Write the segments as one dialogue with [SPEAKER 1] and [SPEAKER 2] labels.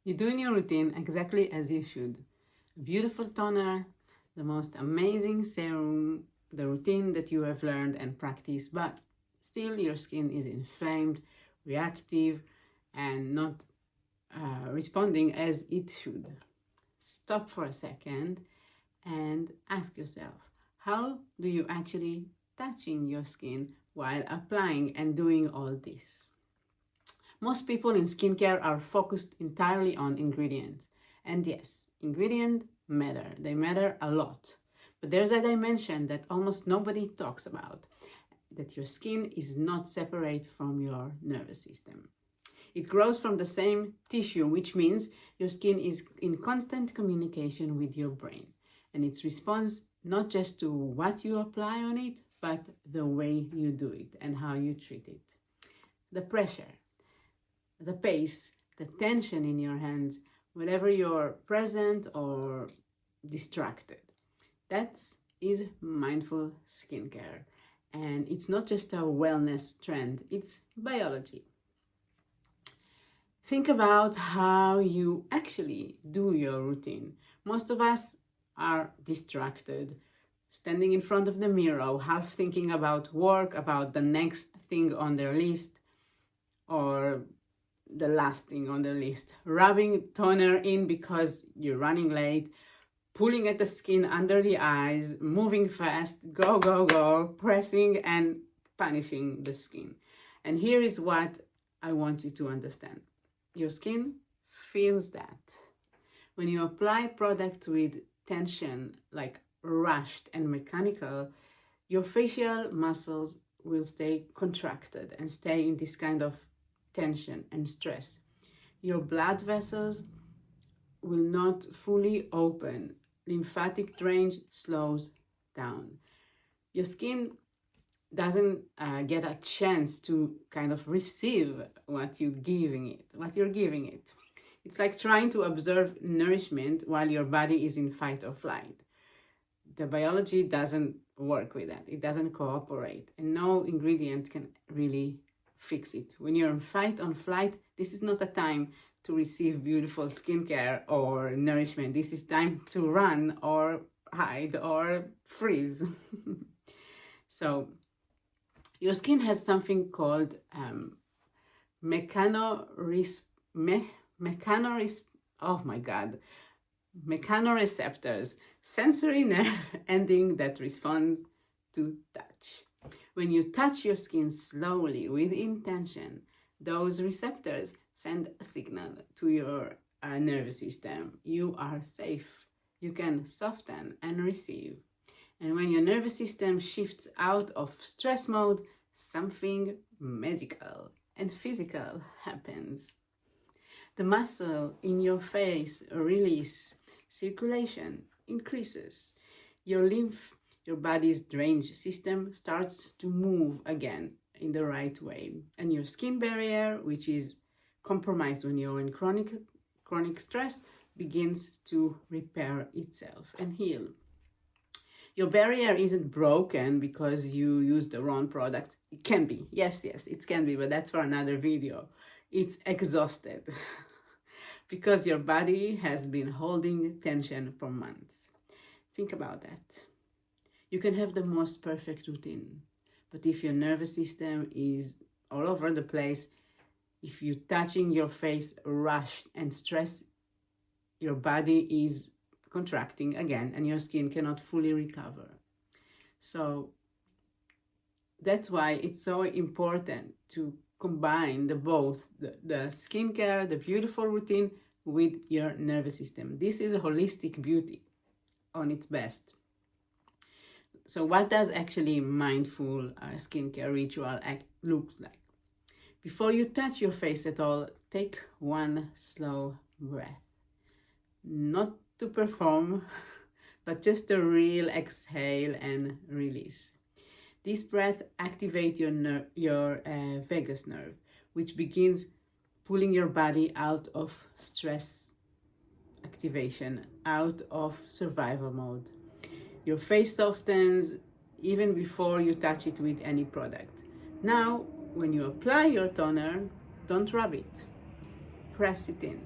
[SPEAKER 1] You're doing your routine exactly as you should. A beautiful toner, the most amazing serum, the routine that you have learned and practiced, but still your skin is inflamed, reactive, and not responding as it should. Stop for a second and ask yourself, how do you actually touching your skin while applying and doing all this? Most people in skincare are focused entirely on ingredients. And yes, ingredients matter. They matter a lot. But there's a dimension that almost nobody talks about, that your skin is not separate from your nervous system. It grows from the same tissue, which means your skin is in constant communication with your brain. And it responds not just to what you apply on it, but the way you do it and how you treat it. The pressure, the pace, the tension in your hands, whenever you're present or distracted. That is mindful skincare. And it's not just a wellness trend, it's biology. Think about how you actually do your routine. Most of us are distracted, standing in front of the mirror, half thinking about work, about the next thing on their list, or the last thing on the list, rubbing toner in because you're running late, pulling at the skin under the eyes, moving fast, go, go, go, pressing and punishing the skin. And here is what I want you to understand. Your skin feels that. When you apply products with tension, like rushed and mechanical, your facial muscles will stay contracted and stay in this kind of tension and stress. Your blood vessels will not fully open. Lymphatic drainage slows down. Your skin doesn't get a chance to kind of receive what you're giving it. It's like trying to absorb nourishment while your body is in fight or flight. The biology doesn't work with that. It doesn't cooperate, and no ingredient can really fix it. When you're in fight or flight, this is not a time to receive beautiful skincare or nourishment. This is time to run or hide or freeze. So your skin has something called mechanoreceptors, sensory nerve ending that responds to touch. When you touch your skin slowly with intention, those receptors send a signal to your nervous system. You are safe. You can soften and receive. And when your nervous system shifts out of stress mode, something magical and physical happens. The muscle in your face release, circulation increases. Your body's drainage system starts to move again in the right way. And your skin barrier, which is compromised when you're in chronic stress, begins to repair itself and heal. Your barrier isn't broken because you use the wrong product. It can be. Yes, it can be, but that's for another video. It's exhausted because your body has been holding tension for months. Think about that. You can have the most perfect routine, but if your nervous system is all over the place, if you're touching your face, rush and stress, your body is contracting again and your skin cannot fully recover. So that's why it's so important to combine both the skincare, the beautiful routine with your nervous system. This is a holistic beauty on its best. So what does actually mindful skincare ritual looks like? Before you touch your face at all, take one slow breath. Not to perform, but just a real exhale and release. This breath activates your vagus nerve, which begins pulling your body out of stress activation, out of survival mode. Your face softens even before you touch it with any product. Now, when you apply your toner, don't rub it. Press it in.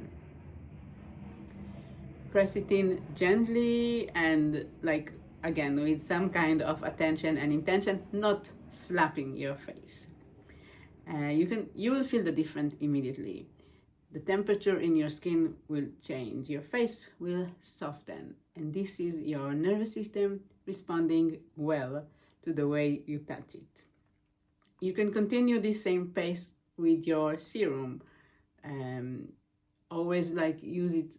[SPEAKER 1] press it in gently and like again with some kind of attention and intention, not slapping your face. You will feel the difference immediately. The temperature in your skin will change, your face will soften, and this is your nervous system responding well to the way you touch it. You can continue this same pace with your serum. Always like use it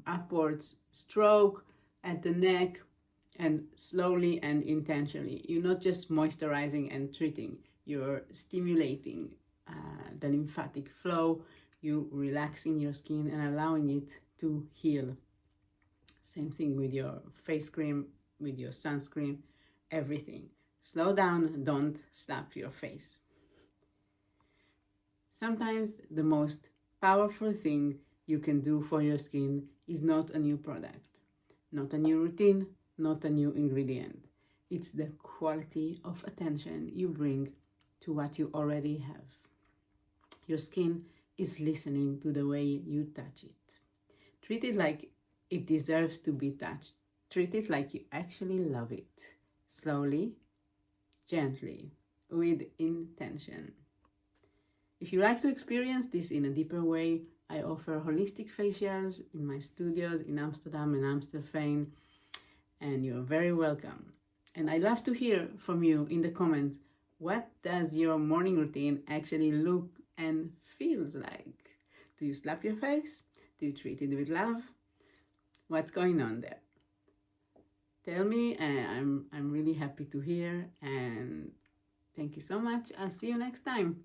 [SPEAKER 1] upwards stroke at the neck and slowly and intentionally. You're not just moisturizing and treating, you're stimulating the lymphatic flow, you relaxing your skin and allowing it to heal. Same thing with your face cream, with your sunscreen, everything. Slow down, don't slap your face. Sometimes the most powerful thing you can do for your skin is not a new product, not a new routine, not a new ingredient. It's the quality of attention you bring to what you already have. Your skin is listening to the way you touch it. Treat it like it deserves to be touched. Treat it like you actually love it. Slowly, gently, with intention. If you like to experience this in a deeper way, I offer holistic facials in my studios in Amsterdam and Amstelveen, and you're very welcome. And I'd love to hear from you in the comments. What does your morning routine actually look and feels like? Do you slap your face? Do you treat it with love? What's going on there? Tell me, I'm really happy to hear, and thank you so much. I'll see you next time.